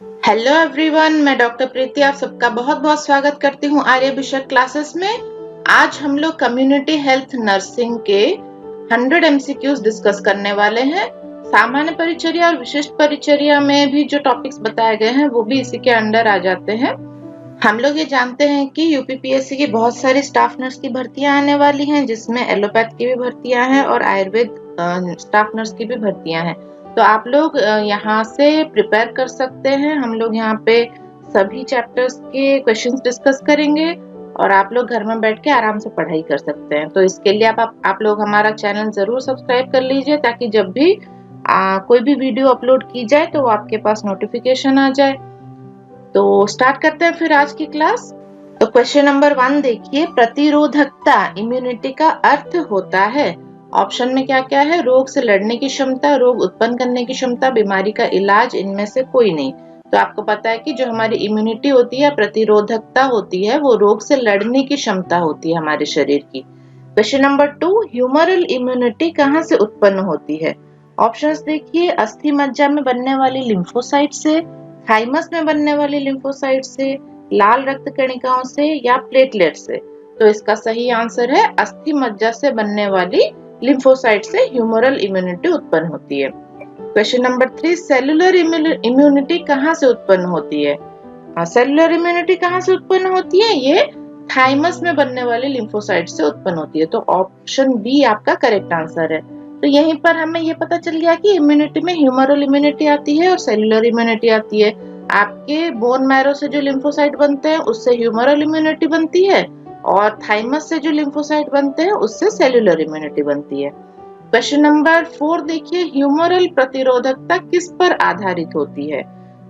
Hello everyone, मैं doctor प्रीति आप सबका बहुत बहुत स्वागत करती हूँ आर्य विषय क्लासेस में। आज हम लोग कम्युनिटी हेल्थ नर्सिंग के 100 एमसीक्यूज डिस्कस करने वाले हैं। सामान्य परिचर्या और विशिष्ट परिचर्या में भी जो टॉपिक्स बताए गए हैं वो भी इसी के अंडर आ जाते हैं। हम लोग ये जानते हैं कि यूपीपीएससी की बहुत सारी स्टाफ नर्स की भर्तियां आने वाली हैं, जिसमें एलोपैथ की भी भर्तियां हैं और आयुर्वेद स्टाफ नर्स की भी भर्तियां हैं। तो आप लोग यहाँ से प्रिपेयर कर सकते हैं। हम लोग यहाँ पे सभी चैप्टर्स के क्वेश्चंस डिस्कस करेंगे और आप लोग घर में बैठ के आराम से पढ़ाई कर सकते हैं। तो इसके लिए आप लोग हमारा चैनल जरूर सब्सक्राइब कर लीजिए, ताकि जब भी कोई भी वीडियो अपलोड की जाए तो आपके पास नोटिफिकेशन आ जाए। तो स्टार्ट करते हैं फिर आज की क्लास। तो क्वेश्चन नंबर 1 देखिए, प्रतिरोधकता इम्यूनिटी का अर्थ होता है। ऑप्शन में क्या क्या है? रोग से लड़ने की क्षमता, रोग उत्पन्न करने की क्षमता, बीमारी का इलाज, इनमें से कोई नहीं। तो आपको पता है कि जो हमारी इम्यूनिटी होती है, प्रतिरोधकता होती है, वो रोग से लड़ने की क्षमता होती है हमारे शरीर की। क्वेश्चन नंबर 2, ह्यूमरल इम्यूनिटी कहाँ से उत्पन्न होती है? ऑप्शंस देखिए, अस्थि मज्जा में बनने वाली लिम्फोसाइट से, थाइमस में बनने वाली लिम्फोसाइट से, लाल रक्त कणिकाओं से, या प्लेटलेट से। तो इसका सही आंसर है अस्थि मज्जा से बनने वाली लिम्फोसाइट से ह्यूमरल इम्यूनिटी उत्पन्न होती है। क्वेश्चन नंबर 3, सेलुलर इम्यूनिटी कहाँ से उत्पन्न होती है? सेलुलर इम्यूनिटी कहाँ से उत्पन्न होती है? ये थाइमस में बनने वाली लिम्फोसाइट से उत्पन्न होती है। तो ऑप्शन बी आपका करेक्ट आंसर है। तो यहीं पर हमें ये पता चल गया कि इम्यूनिटी में ह्यूमरल इम्यूनिटी आती है और सेलुलर इम्यूनिटी आती है। आपके बोन मैरो से जो लिम्फोसाइट बनते हैं उससे ह्यूमरल इम्यूनिटी बनती है, और थाइमस से जो लिम्फोसाइट बनते हैं उससे सेलुलर इम्यूनिटी बनती है। क्वेश्चन नंबर 4 देखिए, ह्यूमरल प्रतिरोधकता किस पर आधारित होती है?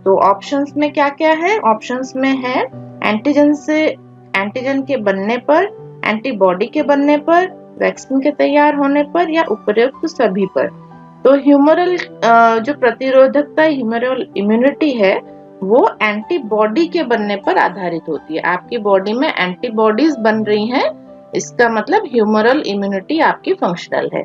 तो ऑप्शंस में क्या क्या है? ऑप्शंस में है एंटीजन के बनने पर, एंटीबॉडी के बनने पर, वैक्सीन के तैयार होने पर, या उपरोक्त सभी पर। तो ह्यूमरल जो प्रतिरोधकता ह्यूमरल इम्यूनिटी है वो एंटीबॉडी के बनने पर आधारित होती है। आपकी बॉडी में एंटीबॉडीज बन रही हैं, इसका मतलब ह्यूमरल इम्यूनिटी आपकी फंक्शनल है।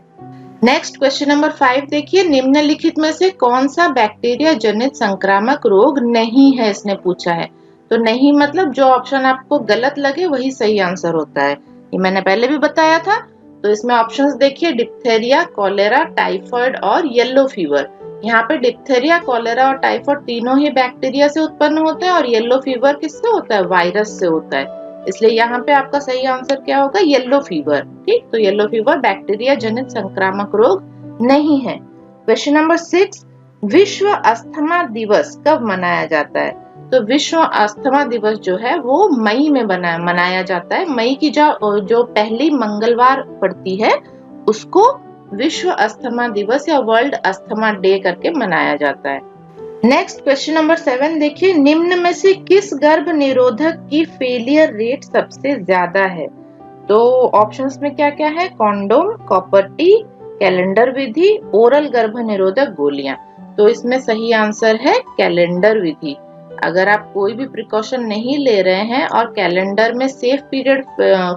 नेक्स्ट क्वेश्चन नंबर 5 देखिए, निम्नलिखित में से कौन सा बैक्टीरिया जनित संक्रामक रोग नहीं है? इसने पूछा है। तो नहीं मतलब जो ऑप्शन आपको गलत लगे वही सही आंसर होता है। ये मैंने पहले भी बताया था। तो इसमें ऑप्शंस देखिए, डिप्थेरिया, कॉलेरा, टाइफाइड और येलो फीवर। यहाँ पे डिप्थेरिया, कॉलेरा और टाइफाइड तीनों ही बैक्टीरिया से उत्पन्न होते हैं, और येलो फीवर किससे होता है? वायरस से होता है। इसलिए यहाँ पे आपका सही आंसर क्या होगा? Yellow fever. ठीक, तो येलो फीवर बैक्टीरिया जनित संक्रामक रोग नहीं है। क्वेश्चन नंबर 6, विश्व अस्थमा दिवस कब मनाया जाता है? तो विश्व अस्थमा दिवस जो है वो मई में मनाया जाता है। मई की जो पहली मंगलवार पड़ती है उसको विश्व अस्थमा दिवस या वर्ल्ड अस्थमा डे करके मनाया जाता है। नेक्स्ट क्वेश्चन नंबर 7 देखिए, निम्न में से किस गर्भ निरोधक की फेलियर रेट सबसे ज्यादा है? तो ऑप्शंस में क्या क्या है? कॉन्डोम, कॉपर टी, कैलेंडर विधि, ओरल गर्भ निरोधक गोलियां। तो इसमें सही आंसर है कैलेंडर विधि। अगर आप कोई भी प्रिकॉशन नहीं ले रहे हैं और कैलेंडर में सेफ पीरियड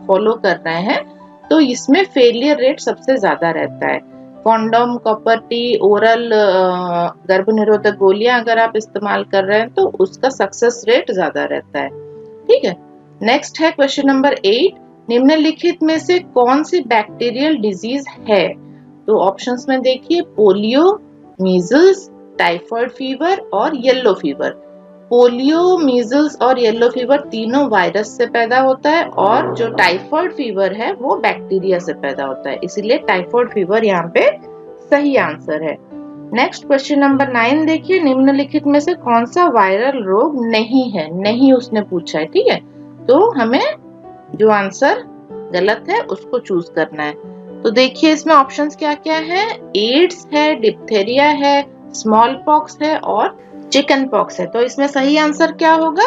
फॉलो कर रहे हैं तो इसमें फेलियर रेट सबसे ज्यादा रहता है। कॉन्डोम, कॉपर टी, ओरल गर्भ निरोधक गोलियां अगर आप इस्तेमाल कर रहे हैं तो उसका सक्सेस रेट ज्यादा रहता है। ठीक है। नेक्स्ट है क्वेश्चन नंबर 8, निम्नलिखित में से कौन सी बैक्टीरियल डिजीज है? तो ऑप्शंस में देखिए, पोलियो, मीजल्स, टाइफाइड फीवर और येलो फीवर। पोलियो, मीजल्स और येलो फीवर तीनों वायरस से पैदा होता है, और जो टाइफाइड फीवर है वो बैक्टीरिया से पैदा होता है। इसीलिए टाइफाइड फीवर यहाँ पे सही आंसर है। नेक्स्ट क्वेश्चन नंबर 9 देखिए, निम्नलिखित में से कौन सा वायरल रोग नहीं है? नहीं उसने पूछा है। ठीक है, तो हमें जो आंसर गलत है उसको चूज करना है। तो देखिए इसमें ऑप्शंस क्या क्या है? एड्स है, डिप्थेरिया है, स्मॉल पॉक्स है और चिकन पॉक्स है। तो इसमें सही आंसर क्या होगा?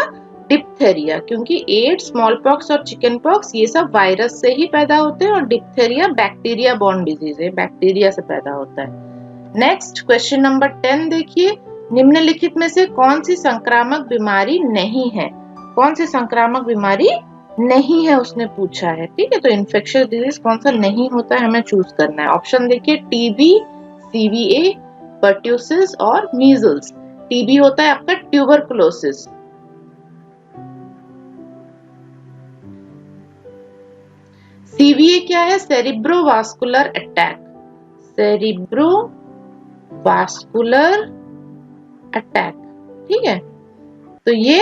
डिप्थेरिया, क्योंकि एड्स, स्मॉल पॉक्स और चिकन पॉक्स ये सब वायरस से ही पैदा होते हैं, और डिप्थेरिया बैक्टीरिया बॉर्न डिजीज है, बैक्टीरिया से पैदा होता है। नेक्स्ट क्वेश्चन नंबर 10 देखिए, निम्नलिखित में से कौन सी संक्रामक बीमारी नहीं है? कौन सी संक्रामक बीमारी नहीं है उसने पूछा है। ठीक है, तो इन्फेक्शियस डिजीज कौन सा नहीं होता है हमें चूज करना है। ऑप्शन देखिए, टीबी, सीवीए, पर्ट्यूसिस और मीजल्स। टीबी होता है आपका ट्यूबरकुलोसिस। सीवीए क्या है? सेरिब्रोवास्कुलर अटैक, सेरिब्रोवास्कुलर अटैक, ठीक है। तो ये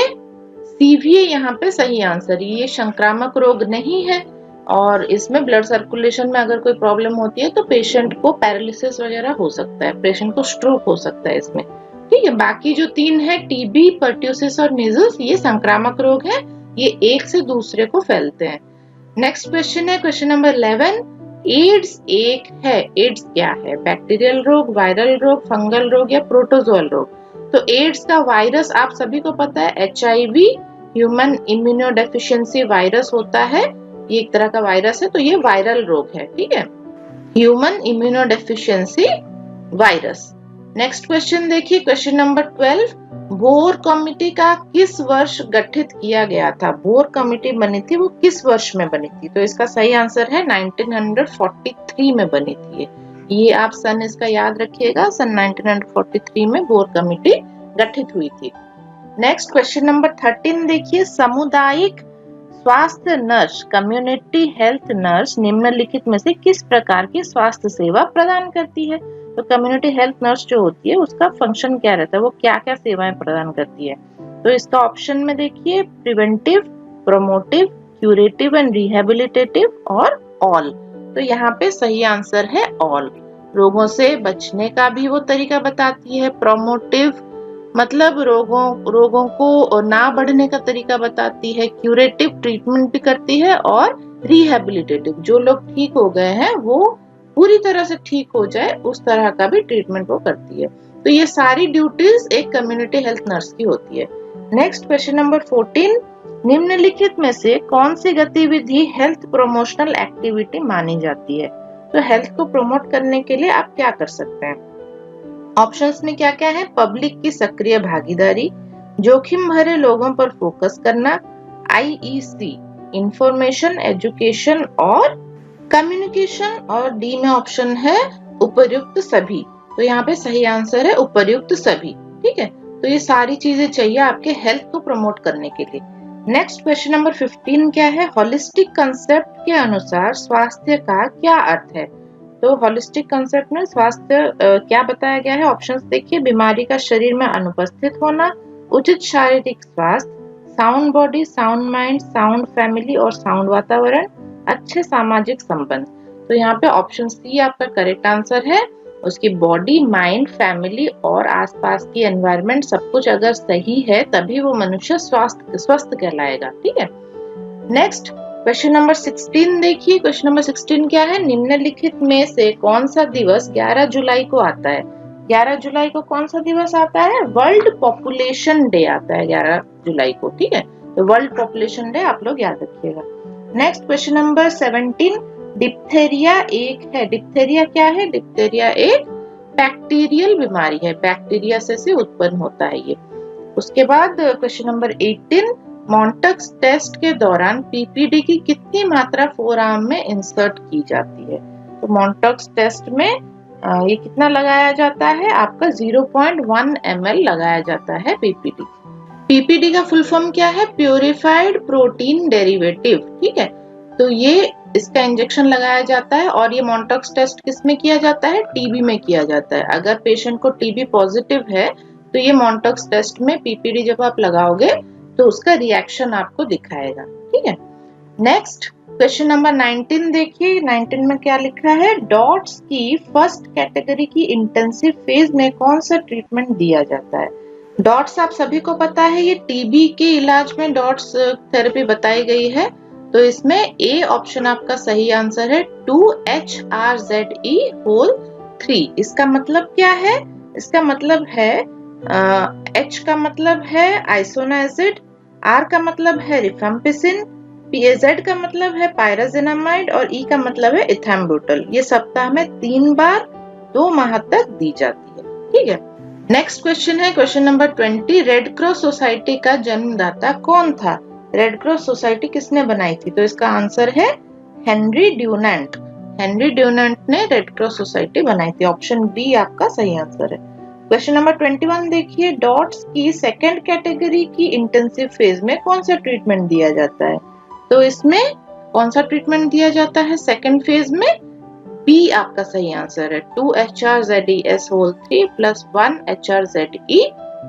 सीवीए यहाँ पे सही आंसर है। ये संक्रामक रोग नहीं है और इसमें ब्लड सर्कुलेशन में अगर कोई प्रॉब्लम होती है तो पेशेंट को पैरालिसिस वगैरह हो सकता है, पेशेंट को स्ट्रोक हो सकता है इसमें, ठीक है। बाकी जो तीन है टीबी, पर्ट्यूसिस और मीजल्स, ये संक्रामक रोग है, ये एक से दूसरे को फैलते हैं। नेक्स्ट क्वेश्चन है क्वेश्चन नंबर 11। एड्स एक है, एड्स क्या है? बैक्टीरियल रोग, वायरल रोग, फंगल रोग या प्रोटोजोअल रोग? तो एड्स का वायरस आप सभी को पता है, एचआईवी, ह्यूमन इम्यूनोडेफिशिएंसी वायरस होता है, ये एक तरह का वायरस है, तो ये वायरल रोग है, ठीक है, human immunodeficiency virus. Next question देखिए क्वेश्चन नंबर 12। बोर कमेटी का किस वर्ष गठित किया गया था? बोर कमेटी बनी थी, वो किस वर्ष में बनी थी? तो इसका सही आंसर है 1943 में बनी थी। ये आप सन इसका याद रखिएगा, सन 1943 में बोर कमेटी गठित हुई थी। नेक्स्ट क्वेश्चन नंबर 13 देखिए, सामुदायिक स्वास्थ्य नर्स, कम्युनिटी हेल्थ नर्स निम्नलिखित में से किस प्रकार की स्वास्थ्य सेवा प्रदान करती है? तो कम्युनिटी हेल्थ नर्स जो होती है उसका फंक्शन क्या रहता है, वो क्या क्या सेवाएं प्रदान करती है? तो इसका ऑप्शन में देखिए, preventive, promotive, curative and rehabilitative और ऑल। तो यहाँ पे सही आंसर है ऑल। रोगों से बचने का भी वो तरीका बताती है, प्रोमोटिव मतलब रोगों को ना बढ़ने का तरीका बताती है, क्यूरेटिव ट्रीटमेंट भी करती है और रिहेबिलिटेटिव जो लोग ठीक हो गए हैं वो पूरी तरह से ठीक हो जाए उस तरह का भी ट्रीटमेंट वो करती है। तो ये सारी ड्यूटीज एक कम्युनिटी हेल्थ नर्स की होती है। Next question number 14। निम्नलिखित में से कौन सी गतिविधि हेल्थ प्रमोशनल एक्टिविटी मानी जाती है? तो हेल्थ को प्रमोट करने के लिए आप क्या कर सकते हैं? ऑप्शंस में क्या क्या है? पब्लिक की सक्रिय भागीदारी, जोखिम भरे लोगों पर फोकस करना, आईईसी, इंफॉर्मेशन, एजुकेशन और कम्युनिकेशन, और डी में ऑप्शन है उपर्युक्त सभी। तो यहाँ पे सही आंसर है उपर्युक्त सभी, ठीक है। तो ये सारी चीजें चाहिए आपके हेल्थ को प्रमोट करने के लिए। नेक्स्ट क्वेश्चन नंबर 15 क्या है? होलिस्टिक कंसेप्ट के अनुसार स्वास्थ्य का क्या अर्थ है? तो होलिस्टिक कंसेप्ट में स्वास्थ्य क्या बताया गया है? ऑप्शंस देखिए, बीमारी का शरीर में अनुपस्थित होना, उचित शारीरिक स्वास्थ्य, sound body, sound mind, sound family और साउंड वातावरण, अच्छे सामाजिक संबंध। तो यहाँ पे ऑप्शन सी आपका करेक्ट आंसर है। उसकी बॉडी, माइंड, फैमिली और आसपास की एनवायरनमेंट सब कुछ अगर सही है तभी वो मनुष्य स्वस्थ कहलाएगा, ठीक है। नेक्स्ट क्वेश्चन नंबर 16 देखिए, क्वेश्चन नंबर 16 क्या है? निम्नलिखित में से कौन सा दिवस 11 जुलाई को आता है? 11 जुलाई को कौन सा दिवस आता है? वर्ल्ड पॉपुलेशन डे आता है 11 जुलाई को, ठीक है। तो वर्ल्ड पॉपुलेशन डे आप लोग याद रखिएगा। Next question number 17। डिप्थेरिया एक है, डिप्थेरिया क्या है? डिप्थेरिया एक बैक्टीरियल बीमारी है, बैक्टीरिया से उत्पन्न होता है ये। उसके बाद क्वेश्चन नंबर 18। मॉन्टक्स टेस्ट के दौरान पीपीडी की कितनी मात्रा फोरआर्म में इंसर्ट की जाती है? तो मॉन्टक्स टेस्ट में ये कितना लगाया जाता है? आपका 0.1 ml लगाया जाता है पीपीडी। पीपीडी का फुल फॉर्म क्या है? प्यूरिफाइड प्रोटीन डेरिवेटिव, ठीक है। तो ये इसका इंजेक्शन लगाया जाता है और ये मॉन्टक्स टेस्ट किस में किया जाता है? टीबी में किया जाता है। अगर पेशेंट को टीबी पॉजिटिव है तो ये मॉन्टक्स टेस्ट में पीपीडी जब आप लगाओगे तो उसका रिएक्शन आपको दिखाएगा, ठीक है। नेक्स्ट क्वेश्चन नंबर 19 देखिए, 19 में क्या लिखा है? डॉट्स की फर्स्ट कैटेगरी की इंटेंसिव फेज में कौन सा ट्रीटमेंट दिया जाता है? डॉट्स आप सभी को पता है, ये टीबी के इलाज में डॉट्स थेरेपी बताई गई है। तो इसमें ए ऑप्शन आपका सही आंसर है, 2HRZE3। इसका मतलब क्या है? इसका मतलब है H का मतलब है आइसोनाइजिड, R का मतलब है रिफेम्पिसिन, Z का मतलब है पायराजिनामाइड और E का मतलब है इथैम्बुटल। ये सप्ताह में 3 बार 2 माह तक दी जाती है, ठीक है। नेक्स्ट क्वेश्चन है question number 20। Red cross society का जन्मदाता कौन था? रेड क्रॉस सोसाइटी किसने बनाई थी? तो इसका आंसर है हेनरी ड्यूनेंट। हेनरी ड्यूनेंट ने रेड क्रॉस सोसाइटी बनाई थी। ऑप्शन बी आपका सही आंसर है। क्वेश्चन नंबर 21 देखिए, डॉट्स की सेकंड कैटेगरी की इंटेंसिव फेज में कौन सा ट्रीटमेंट दिया जाता है? तो इसमें कौन सा ट्रीटमेंट दिया जाता है सेकंड फेज में? बी आपका सही आंसर है, 2HRZES whole 3 plus 1HRZE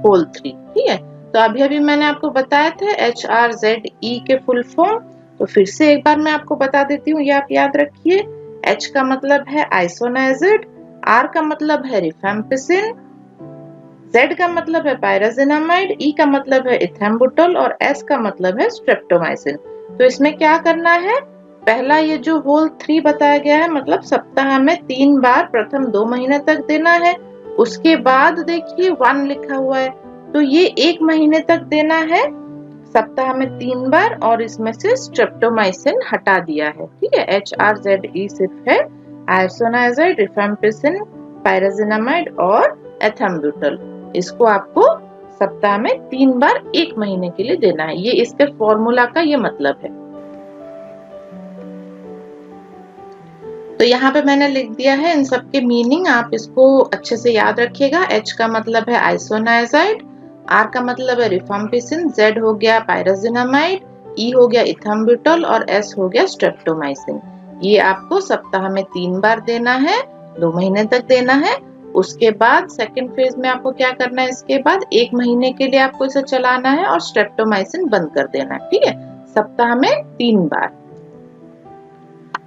whole 3। ठीक है, तो अभी अभी मैंने आपको बताया था HRZE के फुल फॉर्म, तो फिर से एक बार मैं आपको बता देती हूँ, ये आप याद रखिए। H का मतलब है आइसोनाइजिड, R का मतलब है रिफैम्पिसिन, Z का मतलब है पायराजिनामाइड, E का मतलब है इथेम्बुटोल और S का मतलब है स्ट्रेप्टोमाइसिन। तो इसमें क्या करना है? पहला ये जो होल 3 बताया गया है, मतलब सप्ताह में 3 बार प्रथम 2 महीने तक देना है। उसके बाद देखिए 1 लिखा हुआ है, तो ये 1 महीने तक देना है सप्ताह में 3 बार, और इसमें से स्ट्रेप्टोमाइसिन हटा दिया है। ठीक है, HRZE सिर्फ है, आइसोनाइजिड, रिफैम्पिसिन, पायराजिनामाइड और एथेम्बुटोल। इसको आपको सप्ताह में 3 बार 1 महीने के लिए देना है। ये इसके फॉर्मूला का ये मतलब है। तो यहाँ पे मैंने लिख दिया है इन सब के मीनिंग, आप इसको अच्छे से याद रखिएगा। H का मतलब है आइसोनाइजाइड, R का मतलब है रिफाम्पिसिन, Z हो गया पायराजिनामाइड, E हो गया इथेम्बुटोल और S हो गया स्ट्रेप्टोमाइसिन। ये आपको सप्ताह में 3 बार देना है, 2 महीने तक देना है। उसके बाद सेकेंड फेज में आपको क्या करना है? इसके बाद 1 महीने के लिए आपको इसे चलाना है और स्ट्रेप्टोमाइसिन बंद कर देना है। ठीक है, सप्ताह में 3 बार।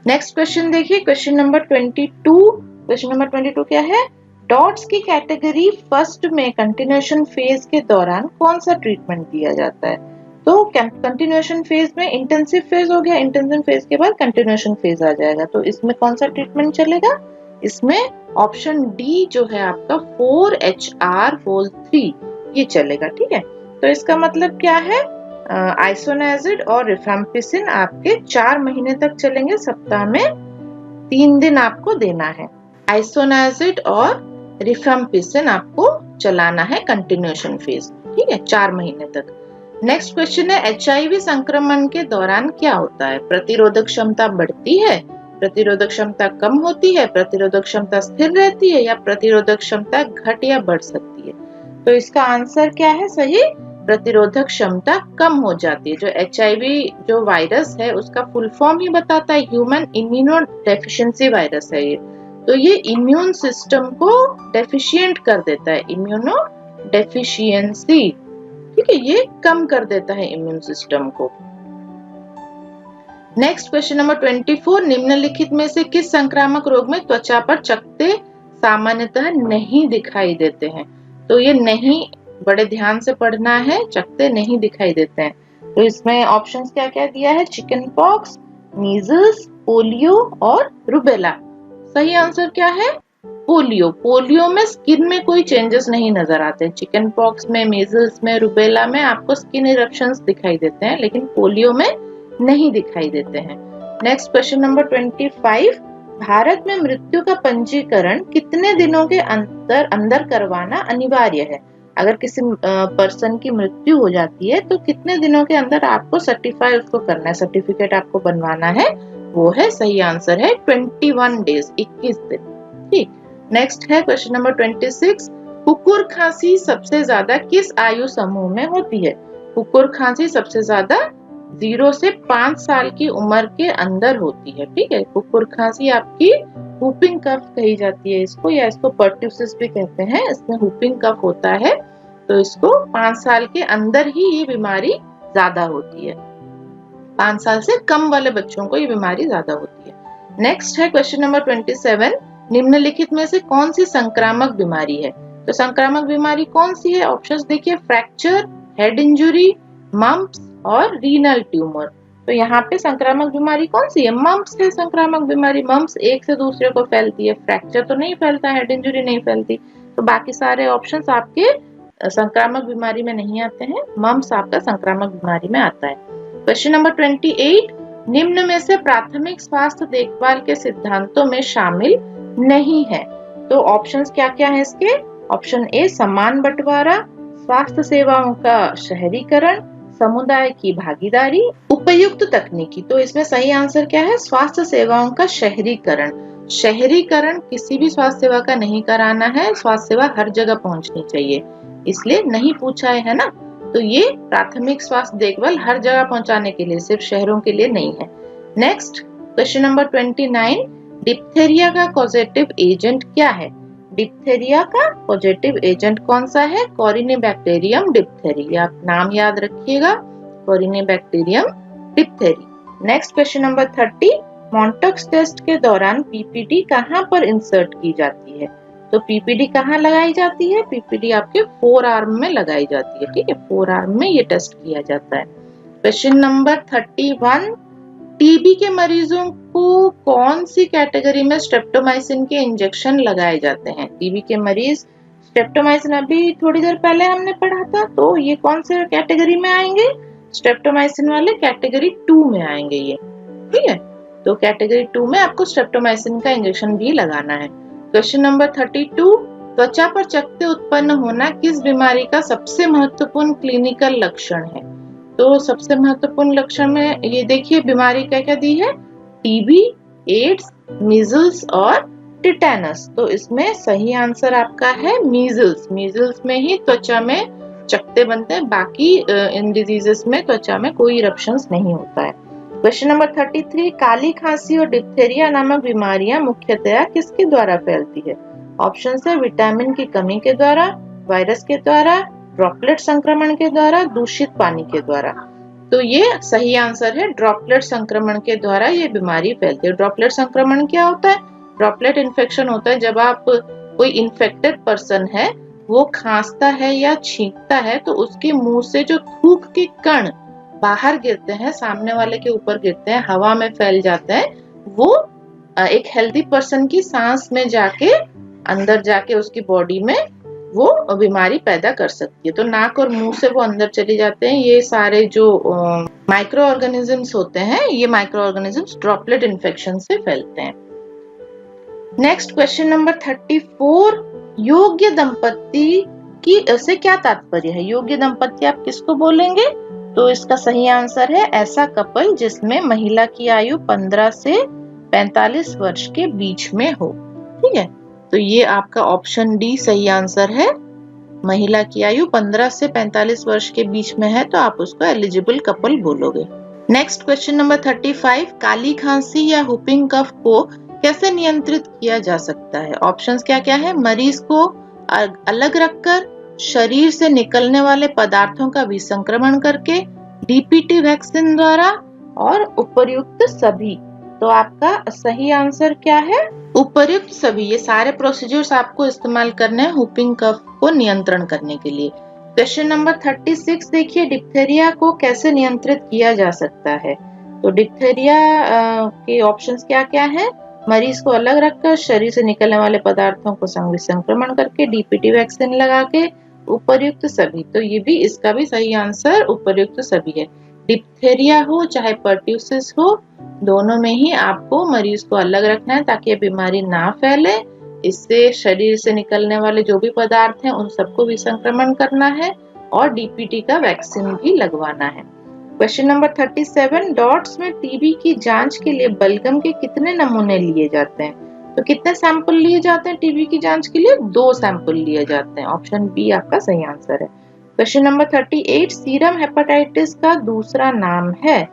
नेक्स्ट क्वेश्चन देखिए, क्वेश्चन नंबर 22। क्वेश्चन नंबर 22 क्या है? डॉट्स की कैटेगरी फर्स्ट में कंटिन्यूएशन फेज के दौरान कौन सा ट्रीटमेंट दिया जाता है? तो कंटिन्यूएशन फेज में इंटेंसिव फेज हो गया, इंटेंसिव फेज के बाद कंटिन्यूएशन फेज आ जाएगा, तो इसमें कौन सा ट्रीटमेंट चलेगा? इसमें ऑप्शन डी जो है आपका 4HR होल 3 ये चलेगा। ठीक है, तो इसका मतलब क्या है? आइसोनाइजिड और रिफैम्पिसिन आपके 4 महीने तक चलेंगे, सप्ताह में 3 दिन आपको देना है। आइसोनाइजिड और रिफैम्पिसिन आपको चलाना है कंटिन्यूएशन फेज। ठीक है, 4 महीने तक। नेक्स्ट क्वेश्चन है, HIV संक्रमण के दौरान क्या होता है? प्रतिरोधक क्षमता बढ़ती है, प्रतिरोधक क्षमता कम होती है, प्रतिरोधक क्षमता स्थिर रहती है या प्रतिरोधक क्षमता घट या बढ़ सकती है? तो इसका आंसर क्या है सही? प्रतिरोधक क्षमता कम हो जाती है। जो HIV जो वायरस है उसका फुल फॉर्म ही बताता है, ह्यूमन इम्यूनो डेफिशिएंसी वायरस है ये। तो ये इम्यून सिस्टम को डेफिशिएंट कर देता है, इम्यूनो डेफिशिएंसी। ठीक है, ये कम कर देता है इम्यून सिस्टम को। नेक्स्ट क्वेश्चन नंबर 24, निम्नलिखित में से किस संक्रामक रोग में त्वचा पर चकत्ते सामान्यतः नहीं दिखाई देते हैं? तो ये नहीं बड़े ध्यान से पढ़ना है, चकत्ते नहीं दिखाई देते हैं। तो इसमें ऑप्शंस क्या क्या दिया है? चिकन पॉक्स, मीजल्स, पोलियो और रूबेला। सही आंसर क्या है? पोलियो। पोलियो में स्किन में कोई चेंजेस नहीं नजर आते। चिकन पॉक्स में, मीजल्स में, रूबेला में आपको स्किन इरप्शंस दिखाई देते हैं, लेकिन पोलियो में नहीं दिखाई देते हैं। नेक्स्ट क्वेश्चन नंबर 25, भारत में मृत्यु का पंजीकरण कितने दिनों के अंदर करवाना अनिवार्य है? अगर किसी पर्सन की मृत्यु हो जाती है तो कितने दिनों के अंदर आपको सर्टिफाई उसको करना है, सर्टिफिकेट आपको बनवाना है? वो है, सही आंसर है 21 डेज, 21 दिन। ठीक। नेक्स्ट है क्वेश्चन नंबर 26, कुकुर खांसी सबसे ज्यादा किस आयु समूह में होती है? कुकुर खांसी सबसे ज्यादा 0 से 5 साल की उम्र के अंदर होती है। ठीक है, कुकुर खांसी आपकी हुपिंग कफ कही जाती है इसको, या इसको पर्ट्यूसिस भी कहते हैं। इसमें हुपिंग कफ होता है, तो इसको 5 साल के अंदर ही ये बीमारी ज्यादा होती है। 5 साल से कम वाले बच्चों को ये बीमारी ज्यादा होती है। नेक्स्ट है क्वेश्चन नंबर 27, निम्नलिखित में से कौन सी संक्रामक बीमारी है? तो संक्रामक बीमारी कौन सी है? ऑप्शंस देखिए, फ्रैक्चर, हेड इंजुरी, मम्प्स और रीनल ट्यूमर। तो यहाँ पे संक्रामक बीमारी कौन सी है? मम्प्स है संक्रामक बीमारी। मम्प्स एक से दूसरे को फैलती है, फ्रैक्चर तो नहीं फैलता, हेड इंजुरी नहीं फैलती। तो बाकी सारे ऑप्शंस आपके संक्रामक बीमारी में नहीं आते हैं, मम्प्स आपका संक्रामक बीमारी में आता है। क्वेश्चन नंबर 28, निम्न में से प्राथमिक स्वास्थ्य देखभाल के सिद्धांतों में शामिल नहीं है। तो ऑप्शंस क्या क्या है इसके? ऑप्शन ए समान बंटवारा, स्वास्थ्य सेवाओं का शहरीकरण, समुदाय की भागीदारी, उपयुक्त तकनीकी। तो इसमें सही आंसर क्या है? स्वास्थ्य सेवाओं का शहरीकरण। शहरीकरण किसी भी स्वास्थ्य सेवा का नहीं कराना है, स्वास्थ्य सेवा हर जगह पहुंचनी चाहिए, इसलिए नहीं पूछा है ना। तो ये प्राथमिक स्वास्थ्य देखभाल हर जगह पहुंचाने के लिए, सिर्फ शहरों के लिए नहीं है। नेक्स्ट क्वेश्चन नंबर 29, डिप्थेरिया का कॉजेटिव एजेंट क्या है? डिप्थेरिया का पॉजिटिव एजेंट कौन सा है? Corynebacterium diphtheriae. आप नाम याद रखिएगा, corynebacterium diphtheriae. Next question number 30, Mantoux test के दौरान पीपीडी कहां पर इंसर्ट की जाती है? तो पीपीडी कहां लगाई जाती है? पीपीडी आपके फोर आर्म में लगाई जाती है, ठीक है, फोर आर्म में ये टेस्ट किया जाता है। क्वेश्चन नंबर 31, टीबी के मरीजों को कौन सी कैटेगरी में स्ट्रेप्टोमाइसिन के इंजेक्शन लगाए जाते हैं? टीबी के मरीज स्ट्रेप्टोमाइसिन अभी थोड़ी देर पहले हमने पढ़ा था, तो ये कौन से कैटेगरी में आएंगे? स्ट्रेप्टोमाइसिन वाले कैटेगरी 2 में आएंगे ये, ठीक है। तो कैटेगरी 2 में आपको स्ट्रेप्टोमाइसिन का इंजेक्शन भी लगाना है। क्वेश्चन नंबर 32, त्वचा पर चकत्ते उत्पन्न होना किस बीमारी का सबसे महत्वपूर्ण क्लिनिकल लक्षण है? तो सबसे महत्वपूर्ण लक्षण में ये देखिए बीमारी क्या क्या दी है, टीबी, एड्स, मीजल्स और टिटेनस। तो इसमें सही आंसर आपका है मीजल्स। मीजल्स में ही त्वचा में चकत्ते बनते हैं, बाकी इन डिजीजेस में त्वचा में कोई इरप्शंस नहीं होता है। क्वेश्चन नंबर 33, काली खांसी और डिप्थेरिया नामक बीमारियां मुख्यतया किसके द्वारा फैलती है? ऑप्शन है विटामिन की कमी के द्वारा, वायरस के द्वारा, ड्रॉपलेट संक्रमण के द्वारा, दूषित पानी के द्वारा। तो ये सही आंसर है, ड्रॉपलेट संक्रमण के द्वारा ये बीमारी फैलती है। ड्रॉपलेट संक्रमण क्या होता है? ड्रॉपलेट इन्फेक्शन होता है जब आप कोई इन्फेक्टेड पर्सन है वो खांसता है या छींकता है तो उसके मुंह से जो थूक के कण बाहर गिरते हैं, सामने वाले के ऊपर गिरते हैं, हवा में फैल जाते हैं, वो एक हेल्दी पर्सन की सांस में जाके अंदर जाके उसकी बॉडी में वो बीमारी पैदा कर सकती है। तो नाक और मुंह से वो अंदर चले जाते हैं। ये सारे जो माइक्रो ऑर्गेनिजम्स होते हैं, ये माइक्रो ऑर्गेनिजम्स ड्रॉपलेट इन्फेक्शन से फैलते हैं। नेक्स्ट क्वेश्चन नंबर 34, योग्य दंपति की से क्या तात्पर्य है? योग्य दंपति आप किसको बोलेंगे? तो इसका सही आंसर है ऐसा कपल जिसमें महिला की आयु 15 से 45 वर्ष के बीच में हो, ठीक है। तो ये आपका ऑप्शन डी सही आंसर है। महिला की आयु 15 से 45 वर्ष के बीच में है तो आप उसको एलिजिबल कपल बोलोगे। नेक्स्ट क्वेश्चन नंबर 35, काली खांसी या हुपिंग कफ को कैसे नियंत्रित किया जा सकता है? ऑप्शंस क्या क्या है? मरीज को अलग रखकर, शरीर से निकलने वाले पदार्थों का विसंक्रमण करके, डीपीटी वैक्सीन द्वारा और उपर्युक्त सभी। तो आपका सही आंसर क्या है? उपर्युक्त सभी। ये सारे प्रोसीजर्स आपको इस्तेमाल करने हैं हुपिंग कफ को नियंत्रण करने के लिए। क्वेश्चन नंबर 36 देखिए, डिप्थेरिया को कैसे नियंत्रित किया जा सकता है? तो डिप्थेरिया के ऑप्शंस क्या क्या है? मरीज को अलग रखकर, शरीर से निकलने वाले पदार्थों को संक्रमण करके, डीपीटी वैक्सीन लगा के, उपर्युक्त सभी। तो ये भी इसका भी सही आंसर उपर्युक्त सभी है। डिप्थेरिया हो चाहे पर्ट्यूसिस हो, दोनों में ही आपको मरीज को अलग रखना है ताकि ये बीमारी ना फैले। इससे शरीर से निकलने वाले जो भी पदार्थ हैं उन सबको विसंक्रमण करना है और डीपीटी का वैक्सीन भी लगवाना है। क्वेश्चन नंबर 37, डॉट्स में टीबी की जांच के लिए बलगम के कितने नमूने लिए जाते हैं? तो कितने सैंपल लिए जाते हैं टीबी की जांच के लिए? 2 सैंपल लिए जाते हैं। ऑप्शन बी आपका सही आंसर है। क्वेश्चन नंबर 38, सीरम हेपेटाइटिस का दूसरा नाम है?